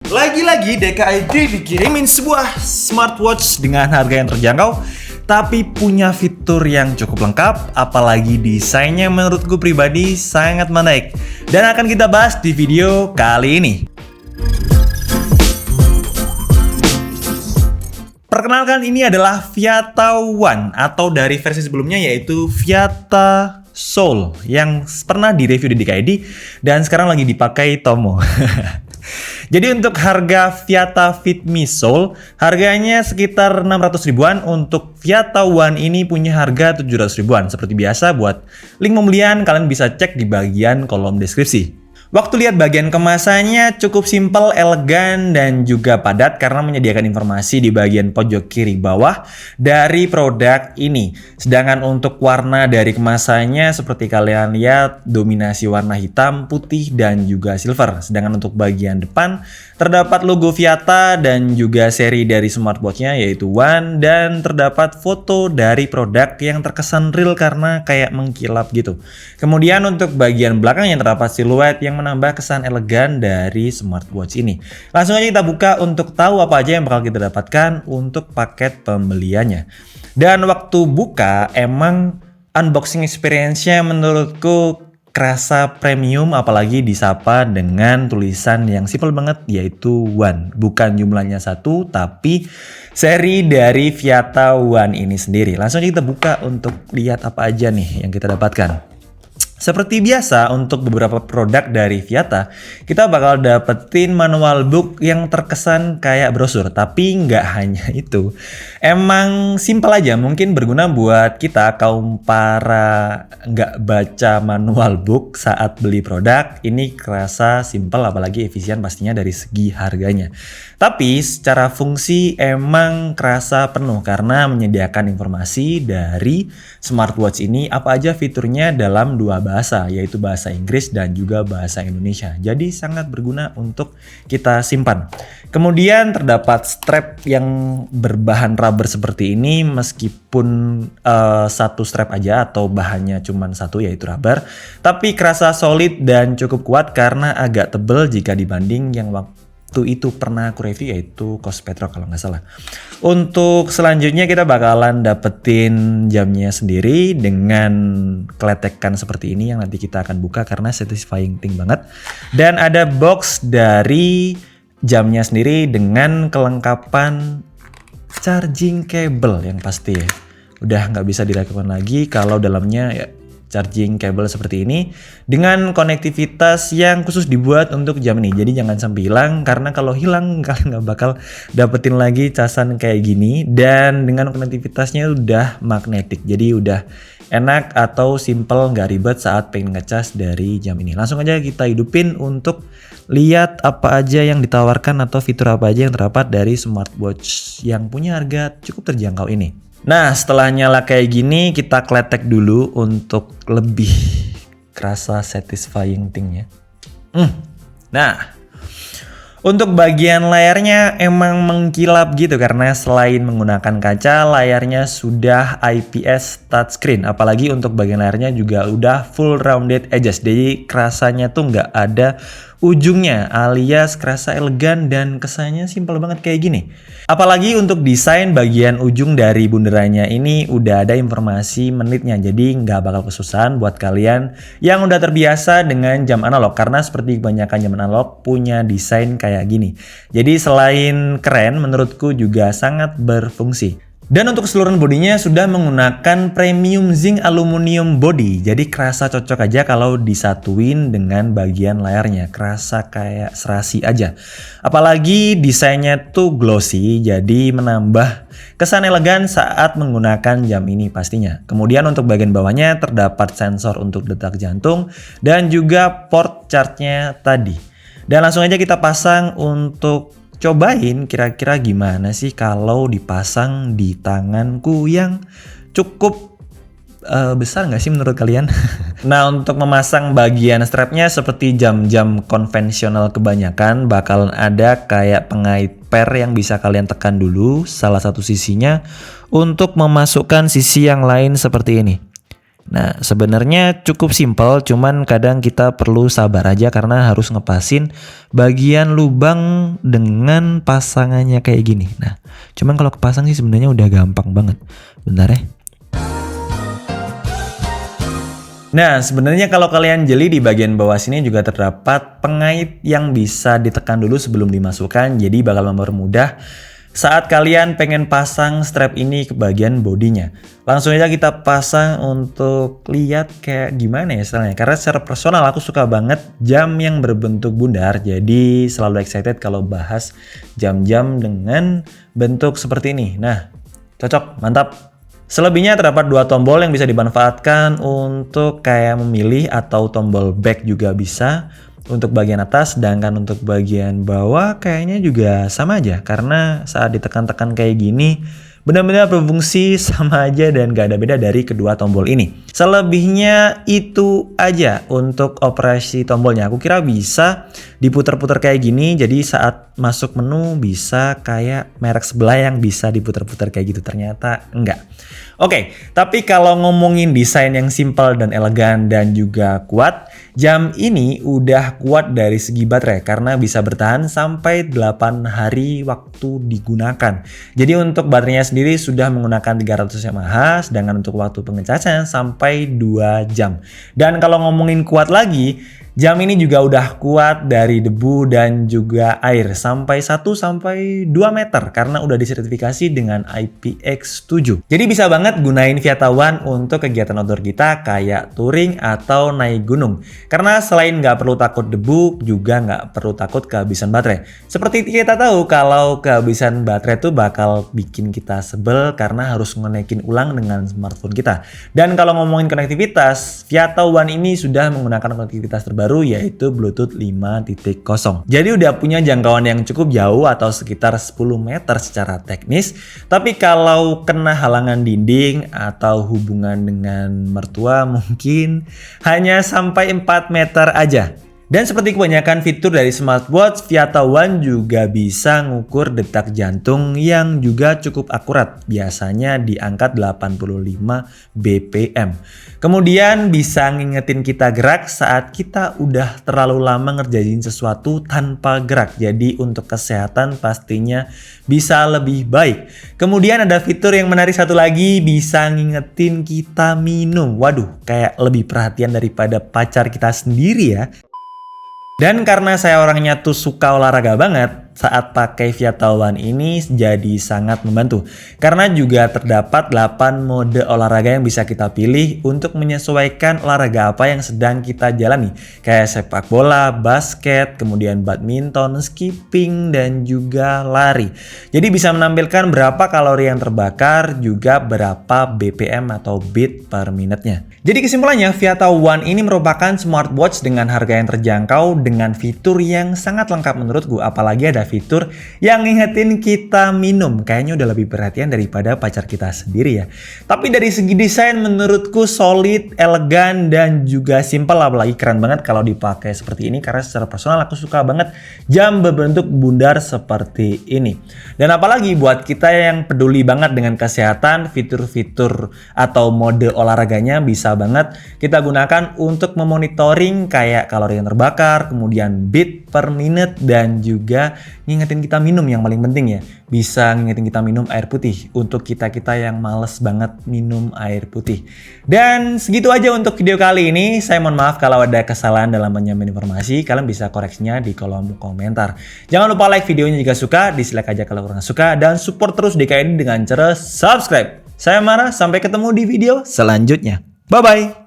Lagi-lagi DKID dikirimin sebuah smartwatch dengan harga yang terjangkau, tapi punya fitur yang cukup lengkap, apalagi desainnya menurutku pribadi sangat menarik. Dan akan kita bahas di video kali ini. Perkenalkan, ini adalah Viata One atau dari versi sebelumnya yaitu Viata Soul yang pernah direview di DKID dan sekarang lagi dipakai Tomo. Jadi untuk harga Viata Fit Me Soul, harganya sekitar 600 ribuan. Untuk Viata One ini punya harga 700 ribuan. Seperti biasa, buat link pembelian kalian bisa cek di bagian kolom deskripsi. Waktu lihat bagian kemasannya cukup simpel, elegan, dan juga padat karena menyediakan informasi di bagian pojok kiri bawah dari produk ini. Sedangkan untuk warna dari kemasannya seperti kalian lihat dominasi warna hitam, putih, dan juga silver. Sedangkan untuk bagian depan terdapat logo Viata dan juga seri dari smartwatchnya yaitu One, dan terdapat foto dari produk yang terkesan real karena kayak mengkilap gitu. Kemudian untuk bagian belakang yang terdapat siluet yang menambah kesan elegan dari smartwatch ini. Langsung aja kita buka untuk tahu apa aja yang bakal kita dapatkan untuk paket pembeliannya. Dan waktu buka emang unboxing experience-nya menurutku kerasa premium, apalagi disapa dengan tulisan yang simple banget yaitu One. Bukan jumlahnya satu, tapi seri dari Viata One ini sendiri. Langsung aja kita buka untuk lihat apa aja nih yang kita dapatkan. Seperti biasa untuk beberapa produk dari Viata, kita bakal dapetin manual book yang terkesan kayak brosur. Tapi nggak hanya itu. Emang simpel aja, mungkin berguna buat kita kaum para nggak baca manual book saat beli produk. Ini kerasa simpel, apalagi efisien pastinya dari segi harganya. Tapi secara fungsi emang kerasa penuh karena menyediakan informasi dari smartwatch ini apa aja fiturnya dalam dua bahasa, yaitu bahasa Inggris dan juga bahasa Indonesia. Jadi sangat berguna untuk kita simpan. Kemudian terdapat strap yang berbahan rubber seperti ini, meskipun satu strap aja atau bahannya cuma satu yaitu rubber, tapi kerasa solid dan cukup kuat karena agak tebal jika dibanding yang waktu itu pernah aku review yaitu Cospetroc kalau nggak salah. Untuk selanjutnya kita bakalan dapetin jamnya sendiri dengan keletekan seperti ini yang nanti kita akan buka karena satisfying thing banget. Dan ada box dari jamnya sendiri dengan kelengkapan charging cable yang pasti ya. Udah nggak bisa diragukan lagi kalau dalamnya ya charging cable seperti ini dengan konektivitas yang khusus dibuat untuk jam ini. Jadi jangan sampai hilang, karena kalau hilang kalian nggak bakal dapetin lagi casan kayak gini. Dan dengan konektivitasnya udah magnetik, jadi udah enak atau simple, nggak ribet saat pengen ngecas dari jam ini. Langsung aja kita hidupin untuk lihat apa aja yang ditawarkan atau fitur apa aja yang terdapat dari smartwatch yang punya harga cukup terjangkau ini. Nah, setelah nyala kayak gini, kita kletek dulu untuk lebih kerasa satisfying thing-nya. Nah, untuk bagian layarnya emang mengkilap gitu karena selain menggunakan kaca, layarnya sudah IPS touchscreen. Apalagi untuk bagian layarnya juga udah full rounded edges, jadi kerasanya tuh nggak ada ujungnya, alias kerasa elegan dan kesannya simpel banget kayak gini. Apalagi untuk desain bagian ujung dari bundarannya ini udah ada informasi menitnya, jadi nggak bakal kesusahan buat kalian yang udah terbiasa dengan jam analog, karena seperti kebanyakan jam analog punya desain kayak gini. Jadi selain keren, menurutku juga sangat berfungsi. Dan untuk keseluruhan bodinya sudah menggunakan premium zinc aluminium body. Jadi kerasa cocok aja kalau disatuin dengan bagian layarnya. Kerasa kayak serasi aja. Apalagi desainnya tuh glossy, jadi menambah kesan elegan saat menggunakan jam ini pastinya. Kemudian untuk bagian bawahnya terdapat sensor untuk detak jantung dan juga port charge-nya tadi. Dan langsung aja kita pasang untuk cobain kira-kira gimana sih kalau dipasang di tanganku yang cukup besar nggak sih menurut kalian? Nah, untuk memasang bagian strapnya seperti jam-jam konvensional kebanyakan bakalan ada kayak pengait per yang bisa kalian tekan dulu salah satu sisinya untuk memasukkan sisi yang lain seperti ini. Nah, sebenarnya cukup simpel, cuman kadang kita perlu sabar aja karena harus ngepasin bagian lubang dengan pasangannya kayak gini. Nah, cuman kalau kepasang sih sebenarnya udah gampang banget. Bentar ya. Nah, sebenarnya kalau kalian jeli di bagian bawah sini juga terdapat pengait yang bisa ditekan dulu sebelum dimasukkan. Jadi bakal mempermudah saat kalian pengen pasang strap ini ke bagian bodinya. Langsung aja kita pasang untuk lihat kayak gimana ya stylenya. Karena secara personal aku suka banget jam yang berbentuk bundar. Jadi selalu excited kalau bahas jam-jam dengan bentuk seperti ini. Nah, cocok, mantap. Selebihnya terdapat 2 tombol yang bisa dimanfaatkan untuk kayak memilih atau tombol back juga bisa untuk bagian atas, sedangkan untuk bagian bawah kayaknya juga sama aja karena saat ditekan-tekan kayak gini benar-benar berfungsi sama aja dan gak ada beda dari kedua tombol ini. Selebihnya itu aja untuk operasi tombolnya. Aku kira bisa diputar-putar kayak gini, jadi saat masuk menu bisa kayak merek sebelah yang bisa diputar-putar kayak gitu. Ternyata enggak. Oke, tapi kalau ngomongin desain yang simpel dan elegan dan juga kuat, jam ini udah kuat dari segi baterai karena bisa bertahan sampai 8 hari waktu digunakan. Jadi untuk baterainya sendiri sudah menggunakan 300 mAh, sedangkan untuk waktu pengecasan sampai 2 jam. Dan kalau ngomongin kuat lagi, jam ini juga udah kuat dari debu dan juga air sampai 1-2 meter karena udah disertifikasi dengan IPX7. Jadi bisa banget gunain Viata One untuk kegiatan outdoor kita kayak touring atau naik gunung. Karena selain nggak perlu takut debu, juga nggak perlu takut kehabisan baterai. Seperti kita tahu kalau kehabisan baterai itu bakal bikin kita sebel karena harus ngenekin ulang dengan smartphone kita. Dan kalau ngomongin konektivitas, Viata One ini sudah menggunakan konektivitas terbaru yaitu Bluetooth 5.0. Jadi udah punya jangkauan yang cukup jauh atau sekitar 10 meter secara teknis. Tapi kalau kena halangan dinding atau hubungan dengan mertua mungkin hanya sampai 4 meter aja. Dan seperti kebanyakan fitur dari smartwatch, Viata One juga bisa ngukur detak jantung yang juga cukup akurat, biasanya di angka 85 BPM. Kemudian bisa ngingetin kita gerak saat kita udah terlalu lama ngerjain sesuatu tanpa gerak. Jadi untuk kesehatan pastinya bisa lebih baik. Kemudian ada fitur yang menarik satu lagi, bisa ngingetin kita minum. Waduh, kayak lebih perhatian daripada pacar kita sendiri ya. Dan karena saya orangnya tuh suka olahraga banget, saat pakai Viata One ini jadi sangat membantu. Karena juga terdapat 8 mode olahraga yang bisa kita pilih untuk menyesuaikan olahraga apa yang sedang kita jalani. Kayak sepak bola, basket, kemudian badminton, skipping, dan juga lari. Jadi bisa menampilkan berapa kalori yang terbakar, juga berapa BPM atau beat per minute-nya. Jadi kesimpulannya, Viata One ini merupakan smartwatch dengan harga yang terjangkau dengan fitur yang sangat lengkap menurutku. Apalagi ada fitur yang ngingetin kita minum. Kayaknya udah lebih perhatian daripada pacar kita sendiri ya. Tapi dari segi desain menurutku solid, elegan, dan juga simpel. Apalagi keren banget kalau dipakai seperti ini. Karena secara personal aku suka banget jam berbentuk bundar seperti ini. Dan apalagi buat kita yang peduli banget dengan kesehatan, fitur-fitur atau mode olahraganya bisa banget kita gunakan untuk memonitoring kayak kalori yang terbakar, kemudian beat per minute, dan juga ngingetin kita minum yang paling penting ya. Bisa ngingetin kita minum air putih untuk kita-kita yang males banget minum air putih. Dan segitu aja untuk video kali ini. Saya mohon maaf kalau ada kesalahan dalam menyampaikan informasi. Kalian bisa koreksinya di kolom komentar. Jangan lupa like videonya jika suka, dislike aja kalau kurang suka, dan support terus DKID dengan cara subscribe. Saya Mara, sampai ketemu di video selanjutnya. Bye-bye!